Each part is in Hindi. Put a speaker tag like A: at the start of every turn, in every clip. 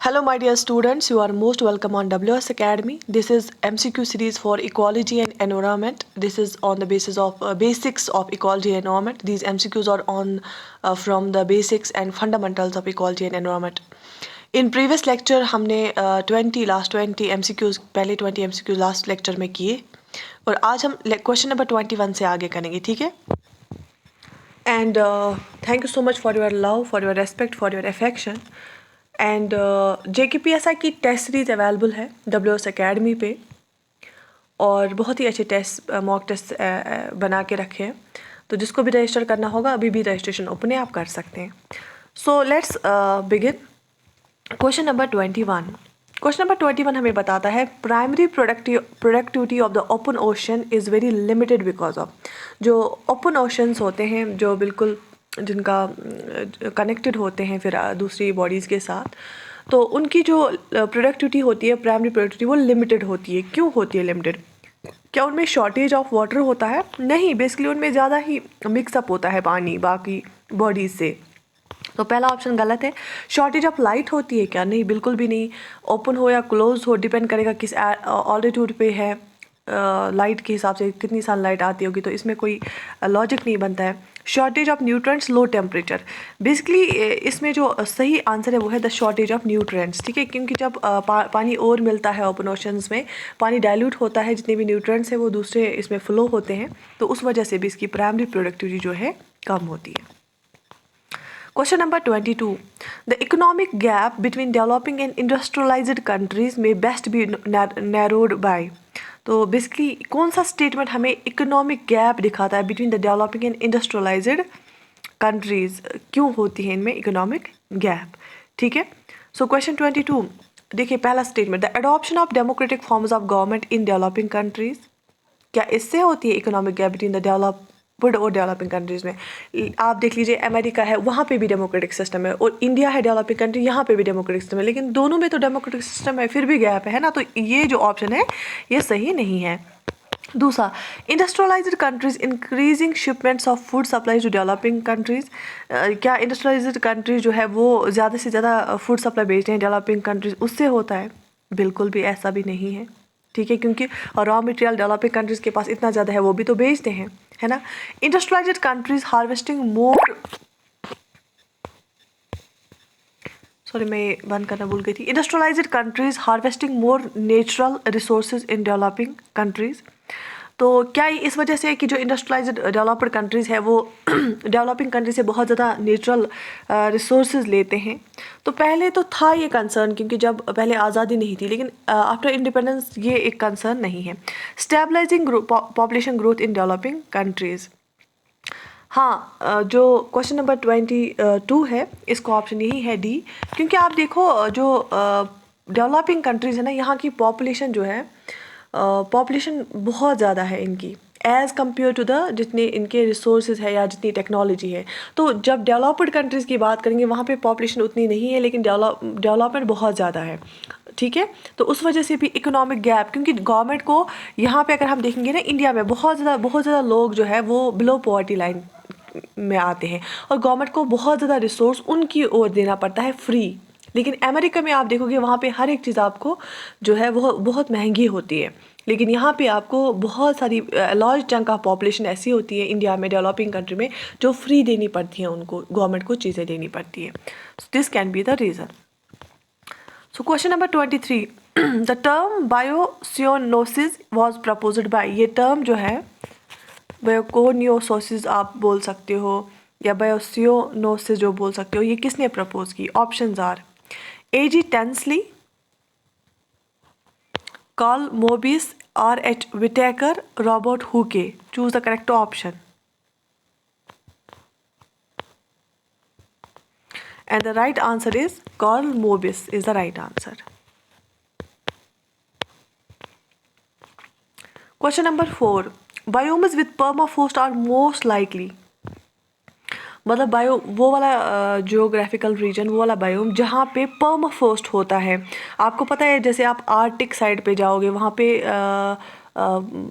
A: Hello, my dear students. You are most welcome on WS Academy. This is MCQ series for ecology and environment. This is on the basis of basics of ecology and environment. These MCQs are on from the basics and fundamentals of ecology and environment. In previous lecture हमने 20 MCQs पहले 20 MCQs लास्ट लेक्चर में किए और आज हम क्वेश्चन नंबर 21 से आगे करेंगे, ठीक है? And thank you so much for your love, for your respect, for your affection. And JKPSI की टेस्ट सीरीज अवेलेबल है WS Academy पे और बहुत ही अच्छे टेस्ट मॉक टेस्ट बना के रखे हैं. तो जिसको भी रजिस्टर करना होगा अभी भी रजिस्ट्रेशन ओपन है, आप कर सकते हैं. So let's begin. Question number 21. Question number 21 हमें बताता है primary productivity of the open ocean is very limited because of. जो ओपन ओशंस होते हैं जो बिल्कुल जिनका कनेक्टेड होते हैं फिर दूसरी बॉडीज़ के साथ, तो उनकी जो प्रोडक्टिविटी होती है प्राइमरी प्रोडक्टिविटी वो लिमिटेड होती है. क्यों होती है लिमिटेड? क्या उनमें शॉर्टेज ऑफ वाटर होता है? नहीं, बेसिकली उनमें ज़्यादा ही मिक्सअप होता है पानी बाकी बॉडीज़ से. तो पहला ऑप्शन गलत है. शॉर्टेज ऑफ लाइट होती है क्या? नहीं, बिल्कुल भी नहीं. ओपन हो या क्लोज हो डिपेंड करेगा किस ऑल्टीट्यूड पे है, लाइट के हिसाब से कितनी सनलाइट आती होगी, तो इसमें कोई लॉजिक नहीं बनता है. Shortage of nutrients, low temperature. Basically इसमें जो सही आंसर है वो है द शॉर्टेज ऑफ न्यूट्रिएंट्स, ठीक है? क्योंकि जब पानी और मिलता है ओपन ओशंस में, पानी डाइल्यूट होता है, जितने भी न्यूट्रिएंट्स हैं वो दूसरे इसमें फ्लो होते हैं, तो उस वजह से भी इसकी प्राइमरी प्रोडक्टिविटी जो है कम होती है. Question number 22. The economic gap between developing and industrialized countries may best be narrowed by. तो बेसिकली कौन सा स्टेटमेंट हमें इकोनॉमिक गैप दिखाता है between the developing and industrialised countries? क्यों होती है इनमें इकोनॉमिक गैप? ठीक है. सो क्वेश्चन 22 देखिए, पहला statement the adoption of democratic forms of government in developing countries. क्या इससे होती है economic gap between the developed और डेवलपिंग कंट्रीज़ में? आप देख लीजिए, अमेरिका है वहाँ पे भी डेमोक्रेटिक सिस्टम है और इंडिया है डेवलपिंग कंट्री, यहाँ पे भी डेमोक्रेटिक सिस्टम है, लेकिन दोनों में तो डेमोक्रेटिक सिस्टम है फिर भी गैप है ना. तो ये जो ऑप्शन है ये सही नहीं है. दूसरा, industrialised countries increasing shipments of food supply to developing countries. क्या इंडस्ट्रियलाइज्ड कंट्रीज जो है वो ज़्यादा से ज़्यादा फूड सप्लाई भेजते हैं डेवलपिंग कंट्रीज, उससे होता है? बिल्कुल भी ऐसा भी नहीं है, ठीक है? क्योंकि रॉ मटेरियल डेवलपिंग कंट्रीज़ के पास इतना ज़्यादा है, वो भी तो भेजते हैं, है ना. इंडस्ट्रियलाइज्ड कंट्रीज हार्वेस्टिंग मोर, सॉरी मैं बंद करना भूल गई थी. Industrialised countries harvesting more natural resources in developing countries. तो क्या इस वजह से है कि जो इंडस्ट्रियलाइज्ड डेवलप्ड कंट्रीज़ है वो डेवलपिंग कंट्री से बहुत ज़्यादा नेचुरल रिसोर्सेज लेते हैं? तो पहले तो था ये कंसर्न, क्योंकि जब पहले आज़ादी नहीं थी, लेकिन आफ्टर इंडिपेंडेंस ये एक कंसर्न नहीं है. Stabilising population growth in developing countries. हाँ, जो क्वेश्चन नंबर 22 है इसका ऑप्शन यही है डी. क्योंकि आप देखो जो डेवलपिंग कंट्रीज़ है ना, यहाँ की पॉपुलेशन जो है पॉपुलेशन बहुत ज़्यादा है इनकी एज़ कम्पेयर टू द जितने इनके रिसोर्सेज है या जितनी टेक्नोलॉजी है. तो जब डेवलप्ड कंट्रीज़ की बात करेंगे वहाँ पे पॉपुलेशन उतनी नहीं है, लेकिन डेवलपमेंट बहुत ज़्यादा है, ठीक है? तो उस वजह से भी इकोनॉमिक गैप, क्योंकि गवर्नमेंट को यहाँ पे अगर हम देखेंगे ना, इंडिया में बहुत ज़्यादा लोग जो है वो बिलो पॉवर्टी लाइन में आते हैं और गवर्नमेंट को बहुत ज़्यादा रिसोर्स उनकी ओर देना पड़ता है फ्री. लेकिन अमेरिका में आप देखोगे वहाँ पे हर एक चीज़ आपको जो है वो बहुत महंगी होती है, लेकिन यहाँ पे आपको बहुत सारी लार्ज चंक ऑफ पॉपुलेशन ऐसी होती है इंडिया में डेवलपिंग कंट्री में जो फ्री देनी पड़ती है, उनको गवर्नमेंट को चीज़ें देनी पड़ती है. So this can be the reason. So question number 23. The term biocoenosis was proposed by. ये टर्म जो है बायोकोनियोसिस आप बोल सकते हो या बायोसियोनोसिस जो बोल सकते हो, ये किसने प्रपोज की? Options are A.G. Tansley, Carl Moebius, R.H. Whittaker, Robert Hooke. Choose the correct option. And the right answer is Carl Moebius is the right answer. Question number 4. Biomes with permafrost are most likely. मतलब बायो वो वाला जियोग्राफिकल रीजन, वो वाला बायोम जहाँ पे परमाफ्रोस्ट होता है. आपको पता है जैसे आप आर्टिक साइड पे जाओगे वहाँ पे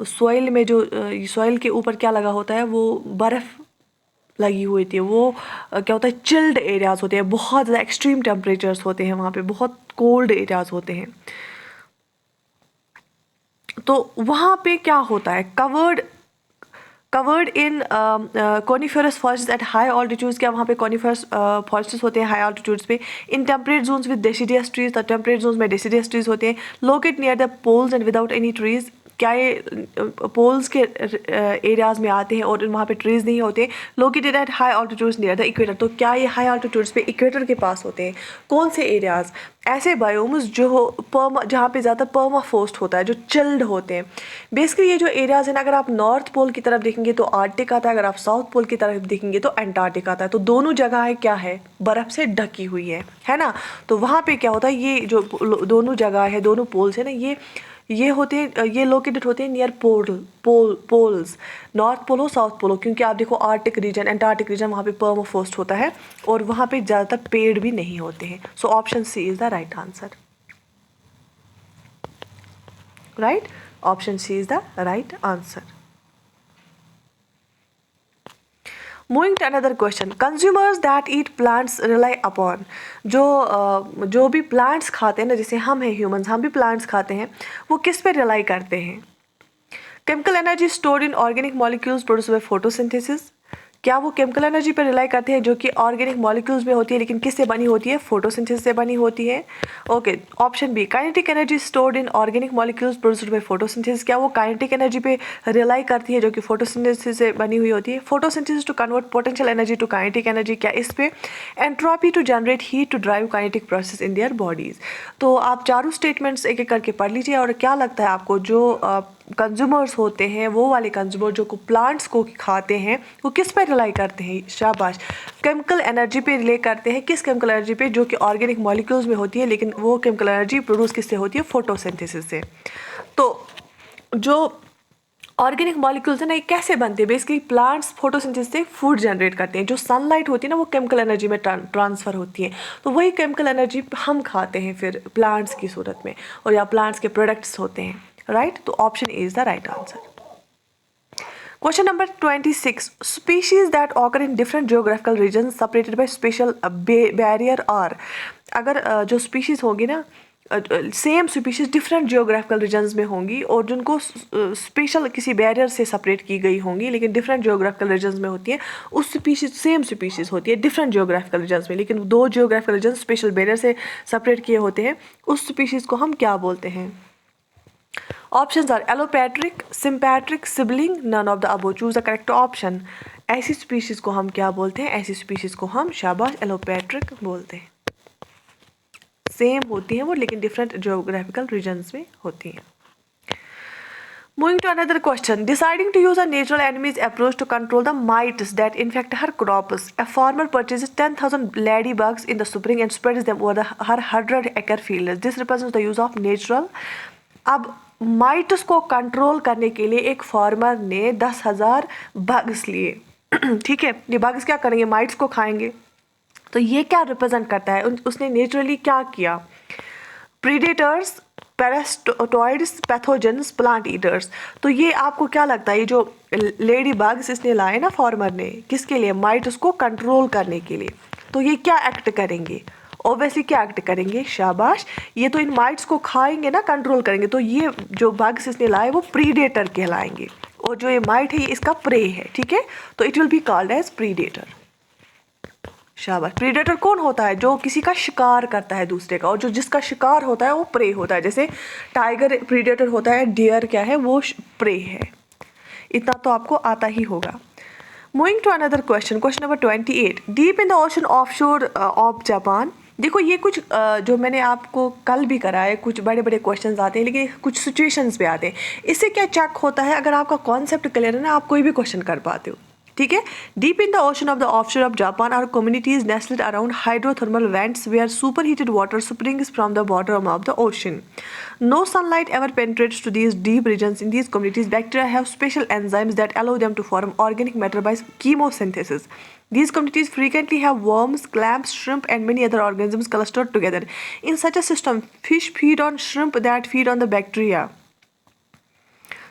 A: सॉइल में जो सॉइल के ऊपर क्या लगा होता है, वो बर्फ़ लगी हुई थी। वो क्या होता है, चिल्ड एरियाज होते हैं, बहुत ज़्यादा एक्सट्रीम टेम्परेचर्स होते हैं वहाँ पे, बहुत कोल्ड एरियाज होते हैं। तो वहाँ पे क्या होता है, covered in coniferous forest at high altitudes, क्या वहाँ पे कॉनिफेरस फॉरेस्ट होते हैं हाई ऑल्टीट्यूड्स पे। In temperate zones with deciduous trees, तो टेम्परेट जोन्स में डेसिडियस ट्रीज होते हैं। Locate near the poles and without any trees, क्या ये पोल्स के एरियाज में आते हैं और वहाँ पे ट्रीज नहीं होते। Located at high altitudes near the equator, तो क्या ये हाई ऑल्टीट्यूड्स पे इक्वेटर के पास होते हैं। कौन से एरियाज, ऐसे बायोम्स जो जहाँ पे ज़्यादा पर्माफ्रोस्ट होता है, जो चिल्ड होते हैं। बेसिकली ये जो एरियाज हैं ना, अगर आप नॉर्थ पोल की तरफ देखेंगे तो आर्कटिक आता है, अगर आप साउथ पोल की तरफ देखेंगे तो एंटार्क्टिक आता है। तो दोनों जगह है क्या है, बर्फ़ से ढकी हुई है ना। तो वहाँ पे क्या होता है, ये जो दोनों जगह है, दोनों पोल्स है ना, ये होते हैं, ये लोकेटेड होते हैं नियर पोल्स, नॉर्थ पोल हो साउथ पोल हो। क्योंकि आप देखो आर्कटिक रीजन, एंटार्क्टिक रीजन, वहाँ पे पर्माफ्रोस्ट होता है और वहाँ पे ज़्यादातर पेड़ भी नहीं होते हैं। So option C is the right answer. Right, option C is the right answer. Moving to another question, consumers that eat plants rely upon, जो भी plants खाते हैं ना, जैसे हम हैं ह्यूमंस, हम भी plants खाते हैं, वो किस पे rely करते हैं। Chemical energy stored in organic molecules produce by photosynthesis, क्या वो केमिकल एनर्जी पर रिलाई करते हैं जो कि ऑर्गेनिक मॉलिक्यूल्स में होती है, लेकिन किससे बनी होती है, फोटोसिंथेसिस से बनी होती है। Okay, option B, kinetic energy stored in organic molecules produced by photosynthesis, क्या वो काइनेटिक एनर्जी पे रिलाई करती है जो कि फोटोसिंथेसिस से बनी हुई होती है। Photosynthesis to convert potential energy to kinetic energy, क्या इस पे। Entropy to generate heat to drive kinetic process in their bodies. तो आप चारों स्टेटमेंट्स एक एक करके पढ़ लीजिए, और क्या लगता है आपको, जो कंज्यूमर्स होते हैं, वो वाले कंज्यूमर जो प्लांट्स को खाते हैं, वो किस पे रिलाई करते हैं। शाबाश, केमिकल एनर्जी पे रिले करते हैं। किस केमिकल एनर्जी पे, जो कि ऑर्गेनिक मॉलिक्यूल्स में होती है, लेकिन वो केमिकल एनर्जी प्रोड्यूस किससे होती है, फोटोसिंथेसिस से। तो जो ऑर्गेनिक मॉलिक्यूल्स है ना, ये कैसे बनते हैं, बेसिकली प्लांट्स फोटोसिंथेसिस से फूड जनरेट करते हैं। जो सनलाइट होती है ना, वो केमिकल एनर्जी में ट्रांसफ़र होती है। तो वही केमिकल एनर्जी हम खाते हैं फिर प्लांट्स की सूरत में, और या प्लांट्स के प्रोडक्ट्स होते हैं। राइट, तो option A is the right answer. Question number 26. Species that occur in different geographical regions separated by special barrier are, अगर जो species होगी ना, same species different geographical regions में होंगी और जिनको स्पेशल किसी बैरियर से सेपरेट की गई होंगी, लेकिन डिफरेंट जियोग्राफिकल रीजन्स में होती है, उस स्पीशीज सेम स्पीशीज होती है डिफरेंट जियोग्राफिकल रीजन्स में, लेकिन दो जियोग्राफिकल रीजन स्पेशल बैरियर से सेपरेट किए होते हैं, उस स्पीशीज को हम क्या बोलते हैं। Options are allopatric, sympatric, sibling, none of the above, choose the correct option. ऐसी स्पीशीज को हम क्या बोलते हैं, ऐसी स्पीशीज को हम शाबाश एलोपैट्रिक बोलते हैं। सेम होती हैं वो, लेकिन डिफरेंट जियोग्राफिकल रीजन्स में होती हैं। Moving to another question, deciding to use a natural enemies approach to control the mites that infect her crops, a farmer purchases 10,000 ladybugs in the spring and spreads them over her 100-acre field. This represents the use of natural. अब माइट्स को कंट्रोल करने के लिए एक फार्मर ने 10,000 बग्स लिए। ठीक है, ये बग्स क्या करेंगे, माइट्स को खाएंगे। तो ये क्या रिप्रेजेंट करता है, उसने नेचुरली क्या किया, प्रीडेटर्स, पैरास्टोइड्स, पैथोजेंस, प्लांट ईटर्स। तो ये आपको क्या लगता है, ये जो लेडी बग्स इसने लाए ना फार्मर ने, किसके लिए, माइट्स को कंट्रोल करने के लिए। तो ये क्या एक्ट करेंगे, ऑब्वियसली क्या एक्ट करेंगे, शाबाश, ये तो इन माइट्स को खाएंगे ना, कंट्रोल करेंगे। तो ये जो बग्स इसने लाए वो प्रीडेटर कहलाएंगे, और जो ये माइट है ये इसका प्रे है। ठीक है, तो it will be called as predator. शाबाश, प्रीडेटर कौन होता है, जो किसी का शिकार करता है दूसरे का, और जो जिसका शिकार होता है वो प्रे होता है। जैसे टाइगर प्रीडेटर होता है, डियर क्या है, वो प्रे है। इतना तो आपको आता ही होगा। Moving to another question, question number 28। Deep in the ocean offshore of Japan. देखो ये कुछ जो मैंने आपको कल भी कराया, कुछ बड़े बड़े क्वेश्चंस आते हैं, लेकिन कुछ सिचुएशंस पे आते हैं। इससे क्या चेक होता है, अगर आपका कॉन्सेप्ट क्लियर है ना, आप कोई भी क्वेश्चन कर पाते हो। ठीक है, deep in the ocean of the offshore of Japan are communities nested around hydrothermal vents where superheated water springs from the bottom of the ocean. No sunlight ever penetrates to these deep regions. In these communities, bacteria have special enzymes that allow them to form organic matter by chemosynthesis. These communities frequently have worms, clams, shrimp, and many other organisms clustered together. In such a system, fish feed on shrimp that feed on the bacteria.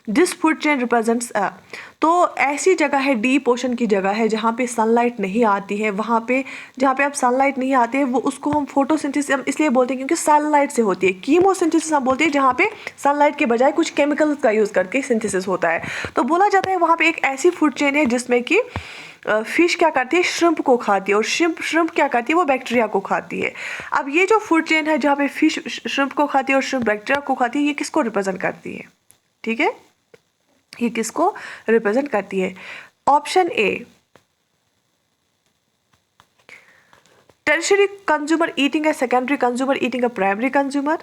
A: This food chain represents तो ऐसी जगह है, डीप ओशन की जगह है जहाँ पे सनलाइट नहीं आती है, वहाँ पे जहाँ पे अब सनलाइट नहीं आती है वो उसको हम फोटोसिंथेसिस हम इसलिए बोलते हैं क्योंकि सनलाइट से होती है। कीमोसिंथेसिस हम बोलते हैं जहाँ पे सनलाइट के बजाय कुछ केमिकल्स का यूज़ करके सिंथेसिस होता है। तो बोला जाता है वहाँ पे एक ऐसी फूड चेन है जिसमें कि फिश क्या करती है, श्रिम्प को खाती है, और श्रिम्प क्या करती है, वो बैक्टीरिया को खाती है। अब ये जो फूड चेन है जहाँ पे फिश श्रिम्प को खाती है और श्रिम्प बैक्टीरिया को खाती है, ये किसको रिप्रेजेंट करती है? ठीक है, ये किसको रिप्रेजेंट करती है? Option A, tertiary consumer eating है, सेकेंडरी कंज्यूमर ईटिंग है, प्राइमरी कंज्यूमर।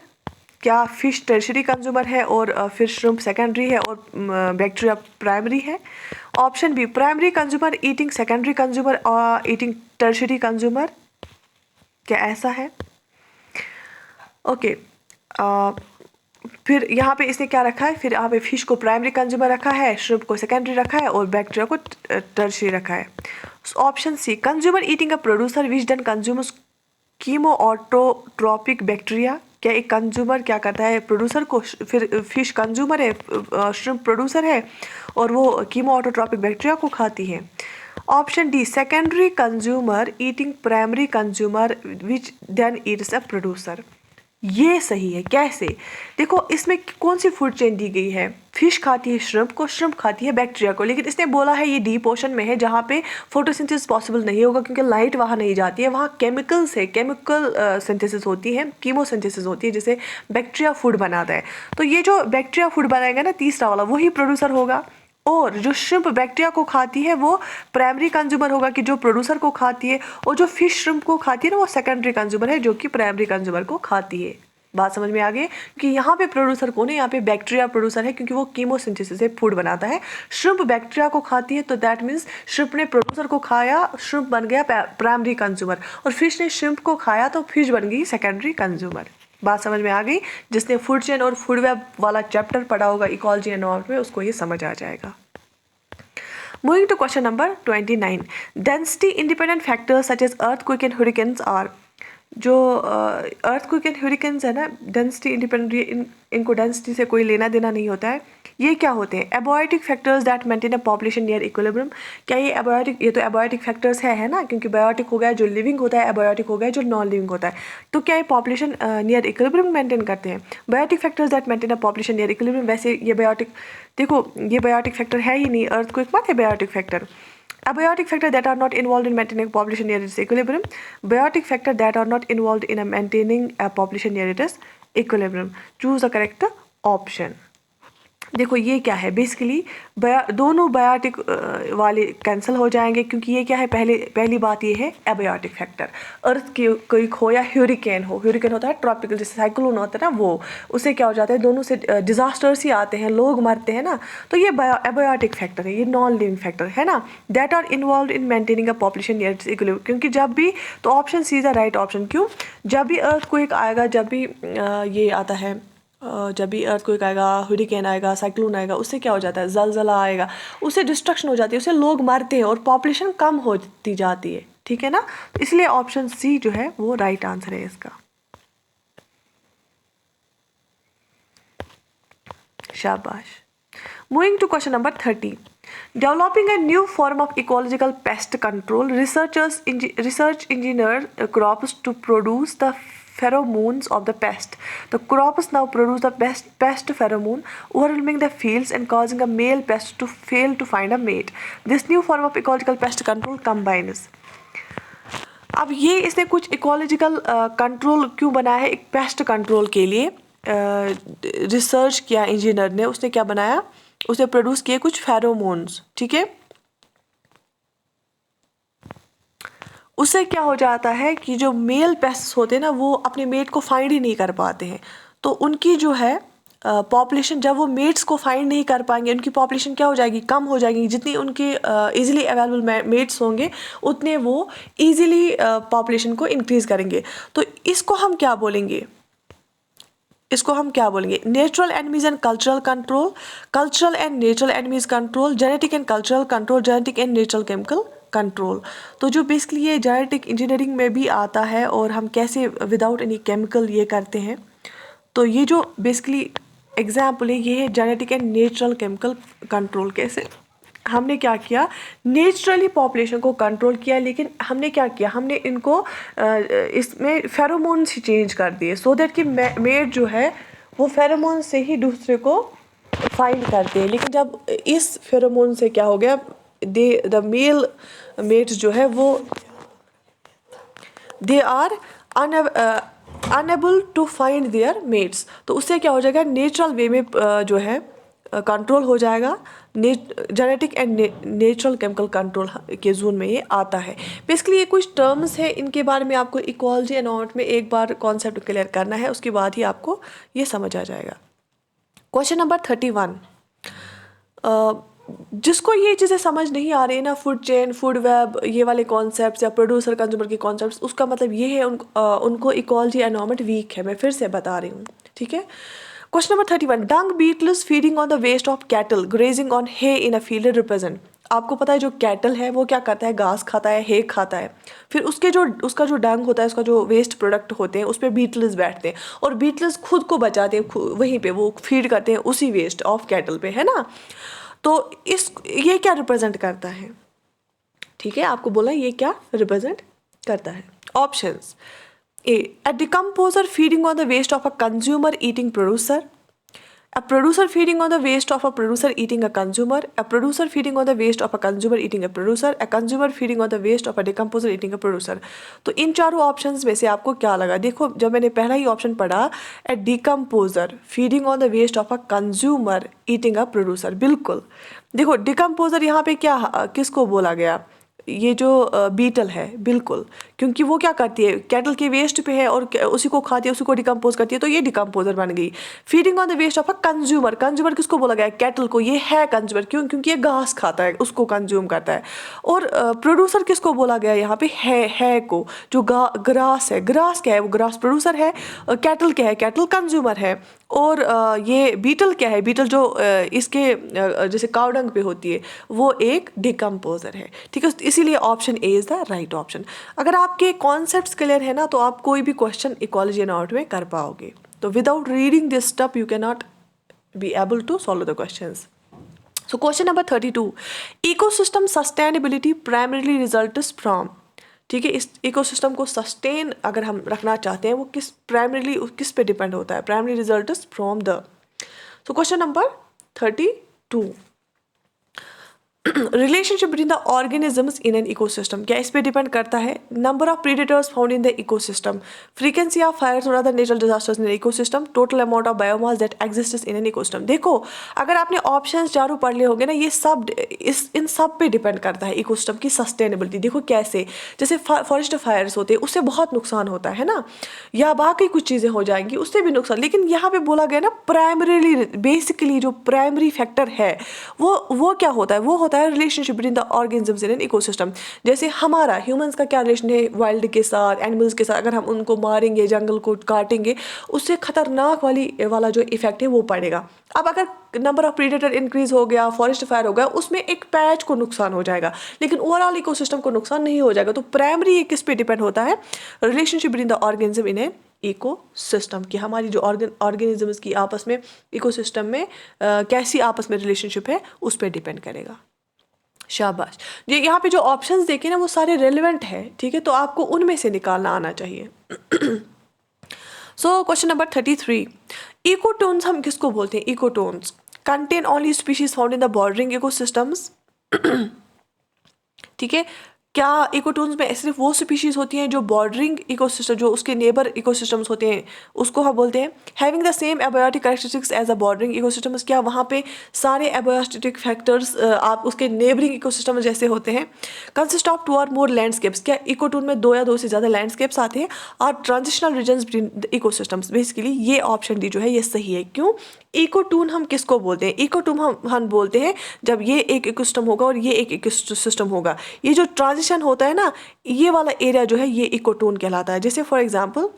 A: क्या फिश टर्शियरी कंज्यूमर है और फिर श्रिम्प सेकेंडरी है और बैक्टीरिया प्राइमरी है? Option B, primary consumer eating secondary consumer और ईटिंग टर्शियरी कंज्यूमर। क्या ऐसा है? ओके, फिर यहाँ पे इसने क्या रखा है, फिर यहाँ पे फिश को प्राइमरी कंज्यूमर रखा है, श्रिम्प को सेकेंडरी रखा है और बैक्टीरिया को टर्शियरी रखा है। Option C, consumer eating a producer which then consumers chemoautotrophic bacteria. क्या एक कंज्यूमर क्या करता है, प्रोड्यूसर को, फिर फिश कंज्यूमर है, श्रिम्प प्रोड्यूसर है और वो कीमो ऑटोट्रोपिक बैक्टीरिया को खाती है। Option D, secondary consumer eating primary consumer which then eats a producer. ये सही है। कैसे? देखो इसमें कौन सी फूड चेन दी गई है, फिश खाती है श्रिम्प को, श्रिम्प खाती है बैक्टीरिया को, लेकिन इसने बोला है ये डीप ओशन में है जहाँ पे फोटोसिंथेसिस पॉसिबल नहीं होगा क्योंकि लाइट वहाँ नहीं जाती है, वहाँ केमिकल्स है, केमिकल सिंथेसिस होती है, कीमोसिंथेसिस होती है जिसे बैक्टीरिया फूड बनाता है। तो ये जो बैक्टीरिया फूड बनाएगा ना तीसरा वाला, वही प्रोड्यूसर होगा, और जो श्रिम्प बैक्टीरिया को खाती है वो प्राइमरी कंज्यूमर होगा कि जो प्रोड्यूसर को खाती है, और जो फिश श्रिम्प को खाती है ना वो सेकेंडरी कंज्यूमर है जो कि प्राइमरी कंज्यूमर को खाती है। बात समझ में आ गई? कि यहाँ पे प्रोड्यूसर कौन है, यहाँ पे बैक्टीरिया प्रोड्यूसर है क्योंकि वो कीमोसिंथेसिस से फूड बनाता है। श्रिम्प बैक्टीरिया को खाती है तो दैट मीन्स श्रिम्प ने प्रोड्यूसर को खाया, श्रिम्प बन गया प्राइमरी कंज्यूमर, और फिश ने श्रिम्प को खाया तो फिश बन गई सेकेंडरी कंज्यूमर। बात समझ में आ गई? जिसने फूड चेन और फूड वेब वाला चैप्टर पढ़ा होगा इकोलॉजी एंड एनवायरनमेंट में उसको ये समझ आ जाएगा। Moving to question number 29. Density independent factors such as earthquake and hurricanes are, जो अर्थक्वेक एंड ह्यूरिकेन्स है ना, डेंसिटी इंडिपेंडेंट, इनको डेंसिटी से कोई लेना देना नहीं होता है। ये क्या होते हैं? Abiotic factors that maintain a population near equilibrium. क्या ये एबायोटिक, ये तो एबायोटिक फैक्टर्स है ना, क्योंकि बायोटिक हो गया जो लिविंग होता है, एबायोटिक हो गया जो नॉन लिविंग होता है। तो क्या ये पॉपुलेशन नियर इक्विलिब्रियम मेंटेन करते हैं? Biotic factors that maintain a population near equilibrium. वैसे ये बायोटिक, देखो ये बायोटिक फैक्टर है ही नहीं, अर्थक्वेक मत है biotic factor. Abiotic factor that are not involved in maintaining population near its equilibrium. Biotic factor that are not involved in maintaining a population near its equilibrium. Choose the correct option. देखो ये क्या है, बेसिकली दोनों बायोटिक वाले कैंसिल हो जाएंगे क्योंकि ये क्या है, पहली बात ये है एबायोटिक फैक्टर। अर्थ की कोई हो या ह्यूरिकेन हो, ह्यूरिकेन होता है ट्रॉपिकल, जैसे साइक्लोन होता है ना, वो उससे क्या हो जाता है, दोनों से डिजास्टर्स ही आते हैं, लोग मरते हैं ना, तो ये एबायोटिक फैक्टर है, ये नॉन लिविंग फैक्टर है ना। That are involve in maintaining a population near its equilibrium. क्योंकि जब भी, तो option C is the right option. क्यों? जब भी अर्थक्वेक आएगा, जब भी ये आता है, जब भी अर्थक्वेक आएगा, हरिकेन आएगा, साइक्लोन आएगा, उससे क्या हो जाता है, जलजला आएगा, उससे डिस्ट्रक्शन हो जाती है, उससे लोग मरते हैं और पॉपुलेशन कम होती जाती है। ठीक है ना, इसलिए ऑप्शन सी जो है वो राइट आंसर है इसका। शाबाश। Moving to question number 30. Developing a new form of ecological pest control, research engineered crops to produce the pheromones of the pest. The crops now produce the pest pheromone, overwhelming the fields and causing a male pest to fail to find a mate. This new form of ecological pest control combines. अब ये इसने कुछ इकोलॉजिकल कंट्रोल क्यों बनाया है? एक पेस्ट कंट्रोल के लिए रिसर्च किया इंजीनियर ने। उसने क्या बनाया? उसने प्रोड्यूस किए कुछ फेरोमोन्स। ठीक है, उससे क्या हो जाता है कि जो मेल पेस्ट होते हैं ना, वो अपने मेट को फाइंड ही नहीं कर पाते हैं, तो उनकी जो है पॉपुलेशन, जब वो मेट्स को फाइंड नहीं कर पाएंगे, उनकी पॉपुलेशन क्या हो जाएगी, कम हो जाएगी। जितनी उनके इजीली अवेलेबल मेट्स होंगे उतने वो इजीली पॉपुलेशन को इंक्रीज करेंगे। तो इसको हम क्या बोलेंगे? Natural enemies and cultural control, cultural and natural enemies control, genetic and cultural control, genetic and natural chemical control. तो जो बेसिकली ये जेनेटिक इंजीनियरिंग में भी आता है और हम कैसे विदाउट एनी केमिकल ये करते हैं। तो ये जो बेसिकली एग्जाम्पल है ये है genetic and natural chemical control. कैसे हमने क्या किया, नेचुरली पॉपुलेशन को कंट्रोल किया, लेकिन हमने क्या किया, हमने इनको इसमें फेरोमोन्स ही चेंज कर दिए सो दैट कि मेड जो है वो फेरोमोन से ही दूसरे को फाइंड करते हैं। लेकिन जब इस फेरोमोन से क्या हो गया, द मेल मेट्स जो है वो they are unable to find their mates, तो उससे क्या हो जाएगा, नेचुरल वे में जो है कंट्रोल हो जाएगा। Genetic and natural chemical control के जोन में ये आता है। बेसिकली ये कुछ टर्म्स है, इनके बारे में आपको इक्वालिटी एनवायरनमेंट में एक बार कॉन्सेप्ट क्लियर करना है, उसके बाद ही आपको ये समझ आ जाएगा। क्वेश्चन नंबर 31, जिसको ये चीज़ें समझ नहीं आ रही है ना, फूड चेन, फूड वेब, ये वाले कॉन्सेप्ट्स या प्रोड्यूसर कंज्यूमर के कॉन्सेप्ट्स, उसका मतलब ये है उनको इक्वालिटी एनवायरनमेंट वीक है। मैं फिर से बता रही हूँ, ठीक है। Question number 31, dung beetles feeding on the waste of cattle grazing on hay in a field represent. आपको पता है जो कैटल है वो क्या करता है, घास खाता है, हे खाता है, फिर उसका जो डंग होता है, उसका जो वेस्ट प्रोडक्ट होते हैं उस पर बीटल्स बैठते हैं और बीटल्स खुद को बचाते हैं, वहीं पे वो फीड करते हैं उसी वेस्ट ऑफ कैटल पे, है ना। तो ये क्या रिप्रेजेंट करता है, ठीक है, आपको बोला ये क्या रिप्रेजेंट करता है। Options, A decomposer feeding on the waste of a consumer eating producer, a producer feeding on the waste of a producer eating a consumer, a producer feeding on the waste of a consumer eating a producer, a consumer feeding on the waste of a decomposer eating a producer। तो इन चारों ऑप्शंस में से आपको क्या लगा? देखो जब मैंने पहला ही ऑप्शन पढ़ा, a decomposer feeding on the waste of a consumer eating a producer, बिल्कुल। देखो डिकम्पोजर यहाँ पे क्या किसको बोला गया, ये जो बीटल है, बिल्कुल, क्योंकि वो क्या करती है, कैटल के वेस्ट पे है और उसी को खाती है, उसी को डिकम्पोज करती है, तो ये डिकम्पोजर बन गई। Feeding on the waste of a consumer, consumer किसको बोला गया, कैटल को, ये है कंज्यूमर, क्यों, क्योंकि ये घास खाता है, उसको कंज्यूम करता है। और प्रोड्यूसर किसको बोला गया यहाँ पे, है को, जो ग्रास है, ग्रास क्या है, वो ग्रास प्रोड्यूसर है, कैटल क्या है, कैटल कंज्यूमर है, और ये बीटल क्या है, बीटल जो इसके जैसे काउडंग पे होती है, वो एक डिकम्पोजर है, ठीक है। इसीलिए option A is the right option. अगर आपके कॉन्सेप्ट्स क्लियर है ना, तो आप कोई भी क्वेश्चन इक्वालिटी एंड आउट में कर पाओगे। तो without reading this stuff you can not be able to solve the questions. So question number 32, ecosystem sustainability primarily results from, ठीक है, इस इकोसिस्टम को सस्टेन अगर हम रखना चाहते हैं, वो प्राइमरीली किस पे डिपेंड होता है, primary results from the. So question number 32, relationship between the organisms in an ecosystem, क्या इस पे डिपेंड करता है, number of predators found in the ecosystem, frequency of fires और other natural disasters in ecosystem, total amount of biomass that exists in an ecosystem. देखो अगर आपने ऑप्शंस चारों पढ़ लिए होंगे ना, ये सब इन सब पे डिपेंड करता है इकोसिस्टम की सस्टेनेबिलिटी। देखो कैसे, जैसे फॉरेस्ट फायर्स होते हैं उससे बहुत नुकसान होता है ना, या बाकी कुछ चीज़ें हो जाएंगी उससे भी नुकसान, लेकिन यहाँ पे बोला गया ना प्राइमरीली, बेसिकली जो प्राइमरी फैक्टर है वो क्या होता है, वो होता है relationship between the organisms in an ecosystem. जैसे हमारा ह्यूमंस का क्या रिलेशन है वाइल्ड के साथ, एनिमल्स के साथ, अगर हम उनको मारेंगे, जंगल को काटेंगे, उससे खतरनाक वाला जो इफेक्ट है वो पड़ेगा। अब अगर नंबर ऑफ प्रीडेटर इंक्रीज हो गया, फॉरेस्ट फायर हो गया, उसमें एक पैच को नुकसान हो जाएगा, लेकिन ओवरऑल इकोसिस्टम को नुकसान नहीं हो जाएगा। तो प्राइमरी ये किस पे डिपेंड होता है, relationship between the organism in an ecosystem, की हमारी जो ऑर्गेनिजम्स की आपस में इकोसिस्टम में कैसी आपस में रिलेशनशिप है उस पर डिपेंड करेगा। शाबाश। ये यहाँ पे जो ऑप्शंस देखे ना वो सारे रेलेवेंट है, ठीक है, तो आपको उनमें से निकालना आना चाहिए। सो क्वेश्चन नंबर 33, इकोटोन्स हम किसको बोलते हैं, ecotones contain only species found in the bordering ecosystems, ठीक है, क्या इकोटोन्स में सिर्फ वो स्पीशीज होती हैं जो बॉर्डरिंग इकोसिस्टम, जो उसके नेबर इकोसिस्टम्स होते हैं उसको हम बोलते हैं having the same abiotic characteristics as a bordering ecosystems, क्या वहाँ पे सारे एबायोटिक फैक्टर्स आप उसके नेबरिंग इकोसिस्टम जैसे होते हैं, कंसिस्ट ऑफ 2 और मोर लैंडस्केप्स, क्या इकोटोन में 2 या 2 से ज़्यादा लैंडस्केप्स आते हैं, और transitional regions between the ecosystems. Basically ये ऑप्शन डी जो है ये सही है। क्यों, इकोटून हम किसको बोलते हैं, इकोटून हम बोलते हैं जब ये एक इकोसिस्टम होगा और ये एक इकोसिस्टम होगा, ये जो ट्रांजिशन होता है ना, ये वाला एरिया जो है ये इकोटोन कहलाता है। जैसे फॉर एग्जांपल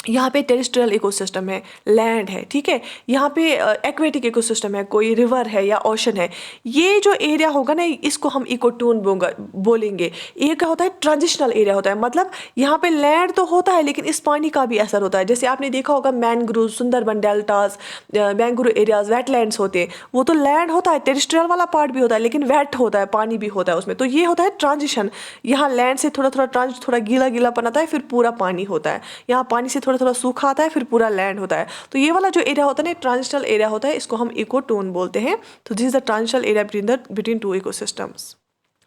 A: यहाँ पे टेरेस्ट्रियल इकोसिस्टम है, लैंड है, ठीक है, यहाँ पे एक्वेटिक इकोसिस्टम है, कोई रिवर है या ओशन है। ये जो एरिया होगा ना, इसको हम इकोटोन बोलेंगे। ये क्या होता है, ट्रांजिशनल एरिया होता है, मतलब यहाँ पे लैंड तो होता है लेकिन इस पानी का भी असर होता है। जैसे आपने देखा होगा mangrove, Sundarban deltas, mangrove areas, wetlands होते हैं, वो तो लैंड होता है, टेरेस्ट्रियल वाला पार्ट भी होता है लेकिन वेट होता है, पानी भी होता है उसमें। तो ये होता है ट्रांजिशन, यहाँ लैंड से थोड़ा थोड़ा थोड़ा गीला गीलापन आता है, फिर पूरा पानी होता है। यहाँ पानी से थोड़ा थोड़ा सूखा आता है, फिर पूरा लैंड होता है। तो ये वाला जो एरिया होता है ना, ट्रांजिशनल एरिया होता है, इसको हम इकोटोन बोलते हैं। तो this is the transitional area between two ecosystems,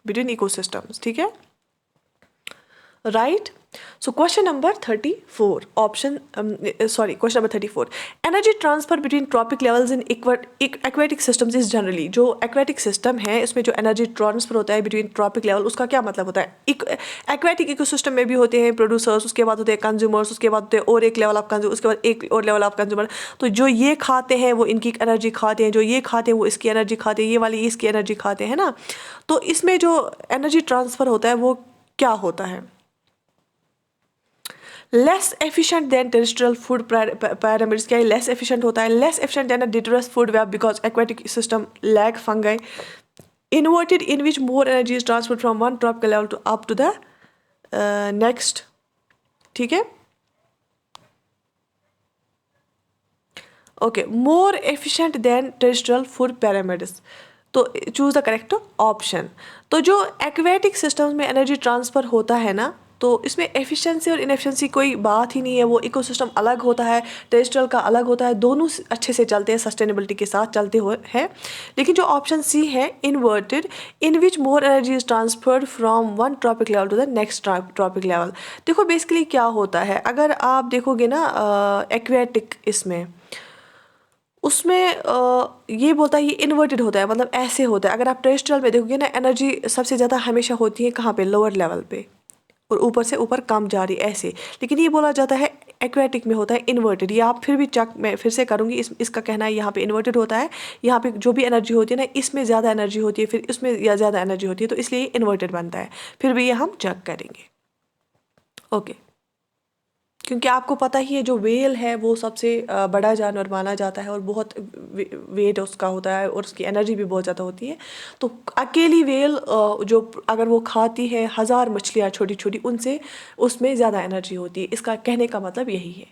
A: between ecosystems, ठीक है, right. So question number 34, question number 34, energy transfer between trophic levels in aquatic systems is generally, जो aquatic system है इसमें जो energy transfer होता है between trophic level, उसका क्या मतलब होता है। aquatic ecosystem में भी होते हैं producers, उसके बाद होते हैं consumers, उसके बाद होते हैं और एक level of consumer, उसके बाद एक और level of consumer। तो जो ये खाते हैं वो इनकी एनर्जी खाते हैं, जो ये खाते हैं वो इसकी एनर्जी खाते हैं, ये वाली इसकी एनर्जी खाते हैं ना। तो इसमें जो एनर्जी ट्रांसफ़र होता है वो क्या होता है, less efficient than terrestrial food pyramids। क्या लेस एफिशिएंट होता है, less efficient than a detritus food web because aquatic system lack fungi, inverted in which more energy is transferred from one tropical level to up to the next, ठीक है, okay, more efficient than terrestrial food pyramids। तो चूज द करेक्ट ऑप्शन। तो जो एक्वेटिक सिस्टम्स में एनर्जी ट्रांसफ़र होता है ना, तो इसमें एफिशिएंसी और इनएफिशिएंसी कोई बात ही नहीं है। वो इकोसिस्टम अलग होता है, टेरेस्ट्रियल का अलग होता है, दोनों अच्छे से चलते हैं, सस्टेनेबिलिटी के साथ चलते हुए हैं। लेकिन जो ऑप्शन सी है, inverted, in which more energy is transferred from one trophic level to the next trophic level. देखो बेसिकली क्या होता है, अगर आप देखोगे ना एक्वेटिक, इसमें उसमें ये बोलता है ये इन्वर्टेड होता है, मतलब ऐसे होता है। अगर आप टेरेस्ट्रियल में देखोगे ना, एनर्जी सबसे ज़्यादा हमेशा होती है कहाँ पे, लोअर लेवल पे, और ऊपर से ऊपर कम जा रही ऐसे। लेकिन ये बोला जाता है एक्वेटिक में होता है इन्वर्टेड। ये आप फिर भी चेक, मैं फिर से करूँगी, इसका कहना है यहाँ पे इन्वर्टेड होता है, यहाँ पे जो भी एनर्जी होती है ना, इसमें ज़्यादा एनर्जी होती है, फिर इसमें ज़्यादा एनर्जी होती है, तो इसलिए इन्वर्टेड बनता है। फिर भी ये हम चेक करेंगे, ओके। क्योंकि आपको पता ही है जो वेल है वो सबसे बड़ा जानवर माना जाता है और बहुत वेट उसका होता है और उसकी एनर्जी भी बहुत ज़्यादा होती है। तो अकेली वेल जो अगर वो खाती है 1000 मछलियाँ छोटी छोटी, उनसे उसमें ज़्यादा एनर्जी होती है। इसका कहने का मतलब यही है,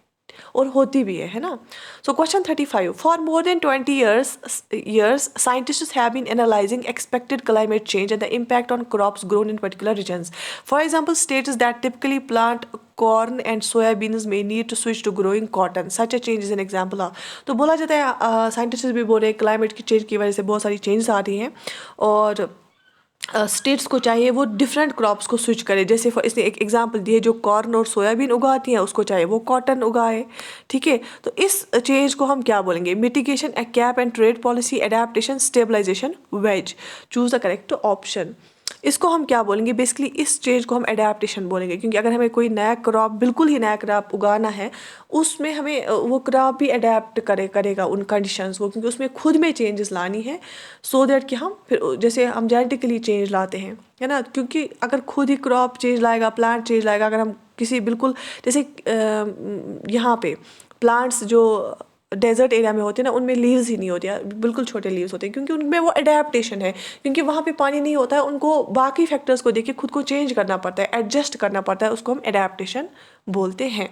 A: और होती भी है ना। So question 35, for more than 20 years scientists have been analyzing expected climate change and the impact on crops grown in particular regions. For example, states that typically plant corn and soybeans may need to switch to growing cotton. Such a change is an example of। तो बोला जाता है साइंटिस्ट भी बोल रहे हैं क्लाइमेट की चेंज की वजह से बहुत सारी चेंजेस आ रही हैं, और स्टेट्स को चाहिए वो डिफरेंट क्रॉप्स को स्विच करे। जैसे इसने एक एग्जांपल दिए, जो कॉर्न और सोयाबीन उगाती हैं उसको चाहिए वो कॉटन उगाए, ठीक है। तो इस चेंज को हम क्या बोलेंगे, mitigation, cap and trade policy, adaptation, stabilization, wedge. Choose the correct option. इसको हम क्या बोलेंगे, बेसिकली इस चेंज को हम एडेप्टेशन बोलेंगे, क्योंकि अगर हमें कोई नया क्रॉप, बिल्कुल ही नया क्रॉप उगाना है, उसमें हमें वो क्रॉप भी अडेप्ट करेगा उन कंडीशंस को, क्योंकि उसमें खुद में चेंजेस लानी है, सो दैट कि हम फिर जैसे हम जेनेटिकली चेंज लाते हैं, है ना। क्योंकि अगर खुद ही क्रॉप चेंज लाएगा, प्लांट चेंज लाएगा, अगर हम किसी बिल्कुल जैसे यहाँ पे प्लांट्स जो डेजर्ट एरिया में होते हैं ना, उनमें लीव्स ही नहीं होती है, बिल्कुल छोटे लीव्स होते हैं, क्योंकि उनमें वो अडेप्टेशन है, क्योंकि वहाँ पे पानी नहीं होता है, उनको बाकी फैक्टर्स को देख के खुद को चेंज करना पड़ता है, एडजस्ट करना पड़ता है, उसको हम अडेप्टेशन बोलते हैं।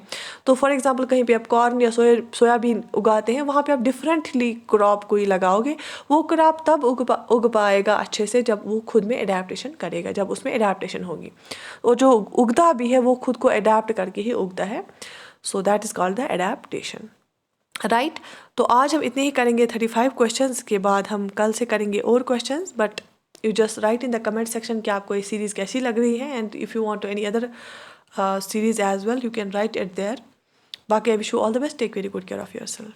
A: तो फॉर एग्जांपल कहीं पे आप कॉर्न या सोयाबीन उगाते हैं, वहाँ पे आप डिफरेंटली क्रॉप कोई लगाओगे, वो क्रॉप तब उग पाएगा अच्छे से जब वो खुद में अडेप्टेशन करेगा, जब उसमें अडेप्टेशन होगी। और जो उगता भी है वो खुद को अडेप्ट करके ही उगता है, so that is called the adaptation, right. तो आज हम इतने ही करेंगे 35 क्वेश्चंस के बाद हम कल से करेंगे और questions, but you just write in the comment section कि आपको ये सीरीज़ कैसी लग रही है, and if you want to any other series as well you can write it there. बाकी I wish you all the best, take very good care of yourself.